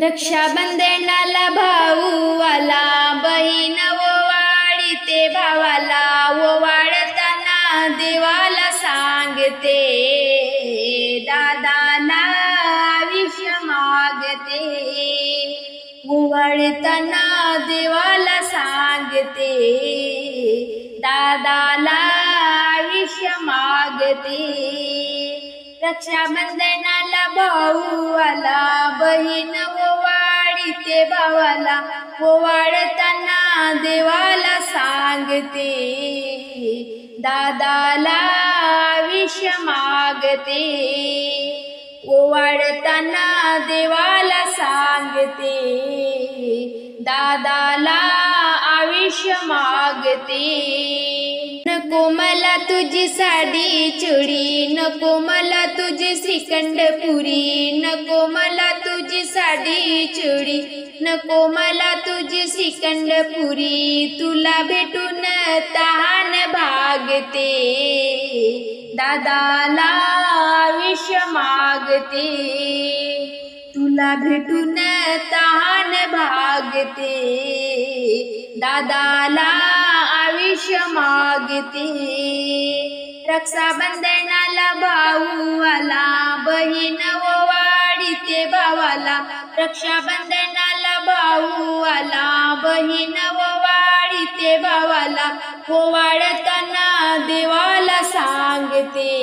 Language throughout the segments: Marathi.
रक्षाबंधनाला भाऊ आला, बहीण ओवाळीते भावाला, ओवाळताना देवाला सांगते, दादाला आयुष्य मागते. ओवाळताना देवाला सांगते, दादाला आयुष्य मागते. रक्षाबंधनाला भाऊ आला, बहीण ओवाळीते भावाला, ओवाळताना देवाला सांगते, दादाला आयुष्य मागते. ओवाळताना देवाला सांगते, दादाला आयुष्य मागते. नको मला तुझी साडी चुडी, नको मला तुझी श्रीखंड पुरी, नको मला तुझी साडी चुडी, नको मला तुझी श्रीखंड पुरी. तुला भेटून तहान भागते, दादाला आयुष्य मागते. तुला भेटून तहान भागते, दादाला आयुष्य मागते. रक्षाबंधनाला भाऊ आला, बहीण ओवाळीते भावाला, रक्षाबंधनाला भाऊ आला, बहीण ओवाळीते भावाला, ओवाळताना देवाला सांगते,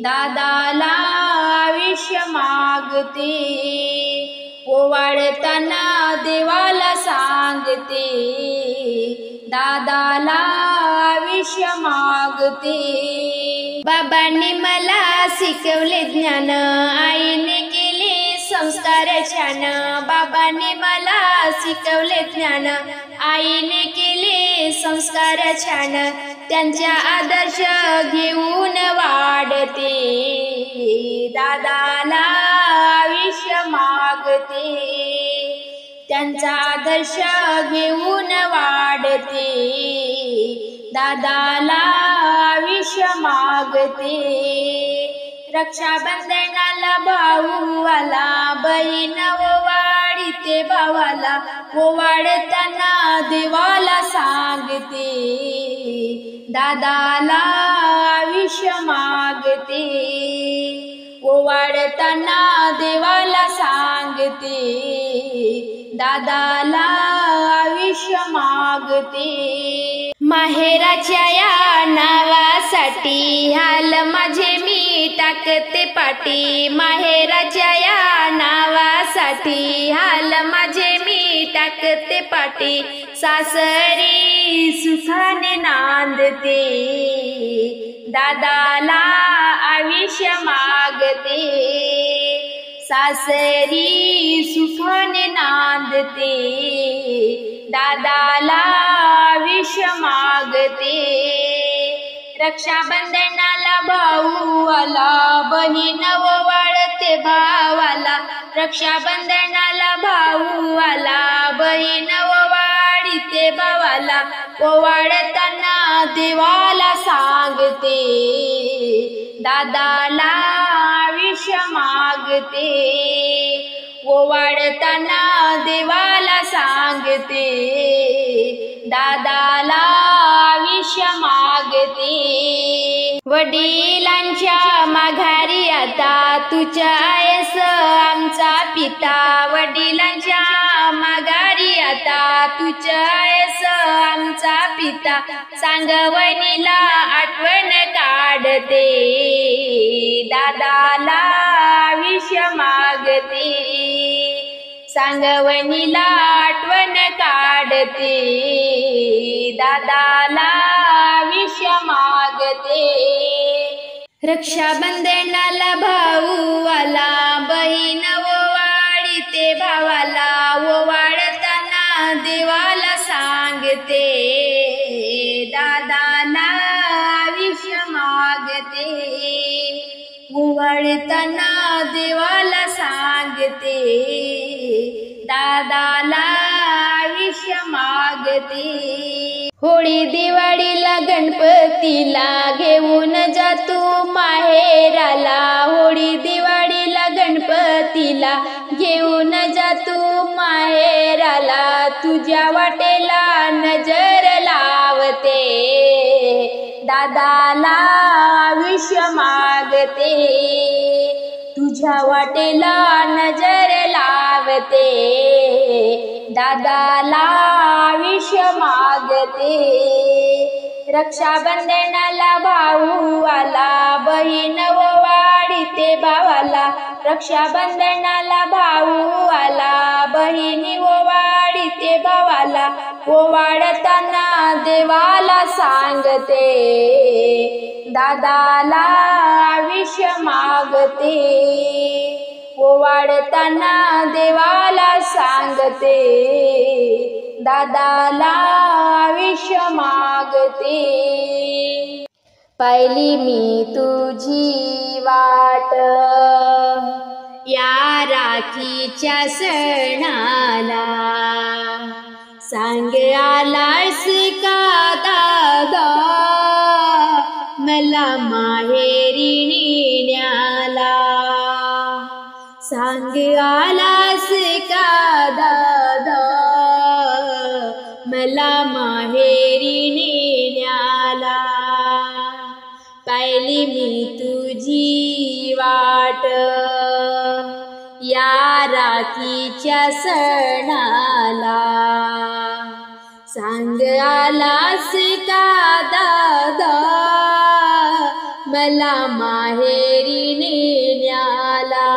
दादाला आयुष्य मागते. ओवाळताना देवाला सांगते, दादाला आयुष्य मागते. बाबांनी मला शिकवले ज्ञान, आईने केले संस्कार छान. बाबांनी मला शिकवले ज्ञान, आईने केले संस्कार छान. त्यांचा आदर्श घेऊन वाढते, दादाला आयुष्य मागते. त्यांचा आदर्श घेऊन वाढते, दादाला आयुष्य मागते. रक्षाबंधनाला भाऊ आला, बहीण ओवाळीते भावाला, ओवाळताना देवाला सांगते, दादाला आयुष्य मागते. ओवाळताना देवाला सांगते, दादाला आयुष्य मागते. माहेराच्या या नावासाठी हाल माझे मी टाकते पाठी, माहेराच्या या नावासाठी हाल माझे मी टाकते पाठी. सासरी सुखाने नांदते, दादाला आयुष्य मागते. सासरी सुखाने नांदते, दादाला आयुष्य मागते. रक्षाबंधनाला भाऊ आला, बहीण ओवाळते भावाला, रक्षाबंधनाला भाऊ आला, बहीण ओवाळीते भावाला, ओवाळताना देवाला सांगते, दादाला आयुष्य मागते. ओवाळताना देवाला सांगते, दादाला आयुष्य मागते. वडिलांच्या माघारी आता तुझ्या आहेस आमचा पिता, वडिलांच्या माघारी आता तुझ्या आहेस आमचा पिता. सांगवणीला आठवण काढते, दादाला आयुष्य मागते. सांगवणीला आठवण काढते, दादाला आयुष्य मागते. रक्षाबंधनाला भाऊ आला, बहीण ओवाळीते भावाला, ओवाळताना देवाला सांगते, दादाला आयुष्य मागते. ओवाळताना देवाला सांगते, दादाला आयुष्य मागते. होळी दिवाळीला गणपतीला घेऊन जातो माहेराला, होळी दिवाळीला गणपती गणपतीला घेऊन जा तू माहेराला, तुझ्या वाटेला नजर लावते, दादाला आयुष्य मागते, तुझ्या वाटेला नजर लावते, दादाला आयुष्य मागते। रक्षाबंधनाला भाऊ आला, बहीण ओवाळते भावाला, रक्षाबंधनाला भाऊ आला, बहिणी ओवाळते भावाला, ओवाळताना देवाला सांगते, दादाला आयुष्य मागते, ओवाळताना देवाला सांगते, दादाला आयुष्य मागते। पाहिली मी तुझी वाट या राखीच्या सणाला, सांग आलास का दादा मला माहेरी नेण्याला, सांग आलास का दादा मला माहेरी नेण्याला। पाहिली मी तुझी वाट या राखीच्या सणाला, सांग आलास का दादा मला माहेरी नेण्याला,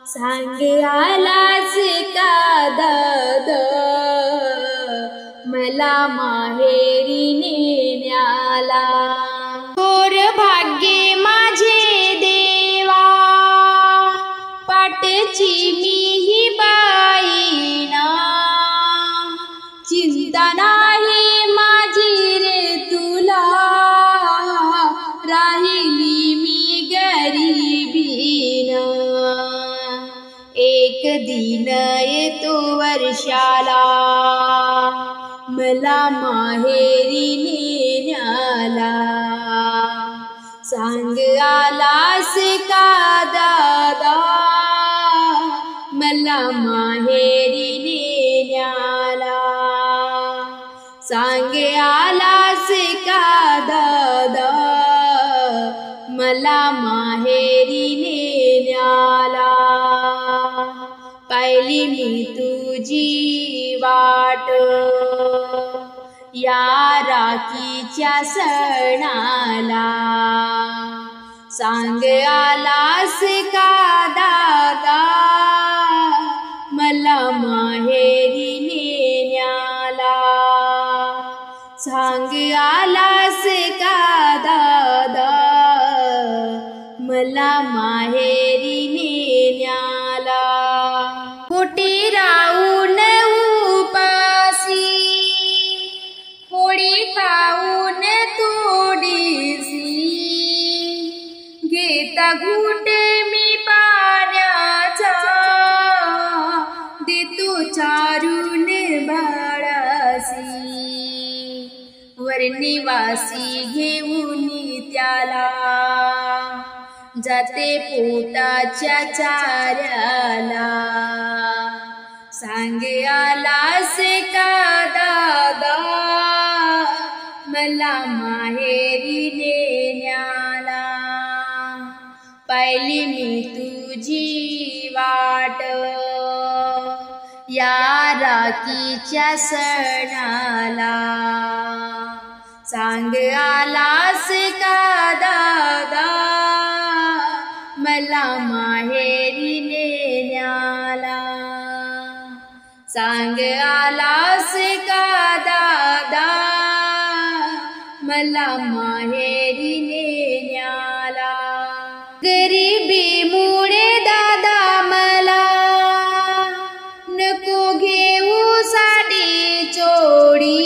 सांग आलास का दादा मला माहेरी नेण्याला। थोर भाग्ये माझे देवा पाटची मी ही बाईना, चिंता नाही माझी रे तुला, राहिली मी गरीबीना, एक दिन येतो वर्षाला मला माहेरी नेण्याला, सांग आलास का दादा मला माहेरी नेण्याला, सांग आलास का दादा मला माहेरी नेण्याला। पाहिली मी तुझी वाट या राखीच्या सणाला, सांग आलास का दादा मला माहेरी नेण्याला, सांग आलास का दादा मला माहेरी नेण्याला। पोटी राहून उपासी पोळी खाऊन थोडीसी, घेता घूट मी पाण्याचा, देतो चारून बाळासी, वरनिवासी घेऊन त्याला, जाते पोटाच्या चाऱ्याला, सांग आलास का दादा मला माहेरी नेण्याला। पाहिली मी तुझी वाट या राखीच्या सणाला, सांग आलास का दादा मला माहेरी नेण्याला, सांग आलास का दादा मला माहेरी नेण्याला। गरिबीमुळे दादा मला नको घेऊ साडी चोडी,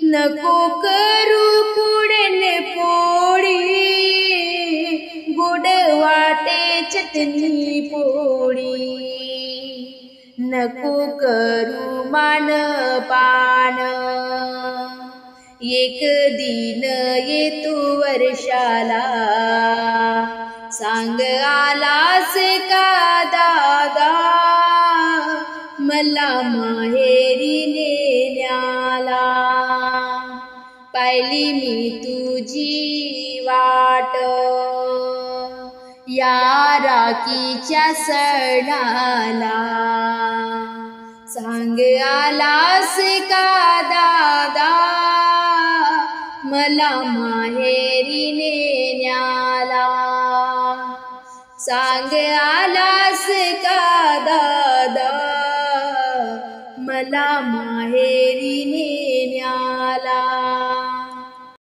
नको करू पुढन पोळी, गोड वाटे चटणी पोळी, नको करू मानपान, एक दिन येतो वर्षाला, सांग आलास का दादा मला माहेरी नेण्याला. पाहिली मी तुझी वाट या राखीच्या सणाला. सांग आलास का दादा मला माहेरी नेण्याला. सांग आलास का दादा मला माहेरी नेण्याला.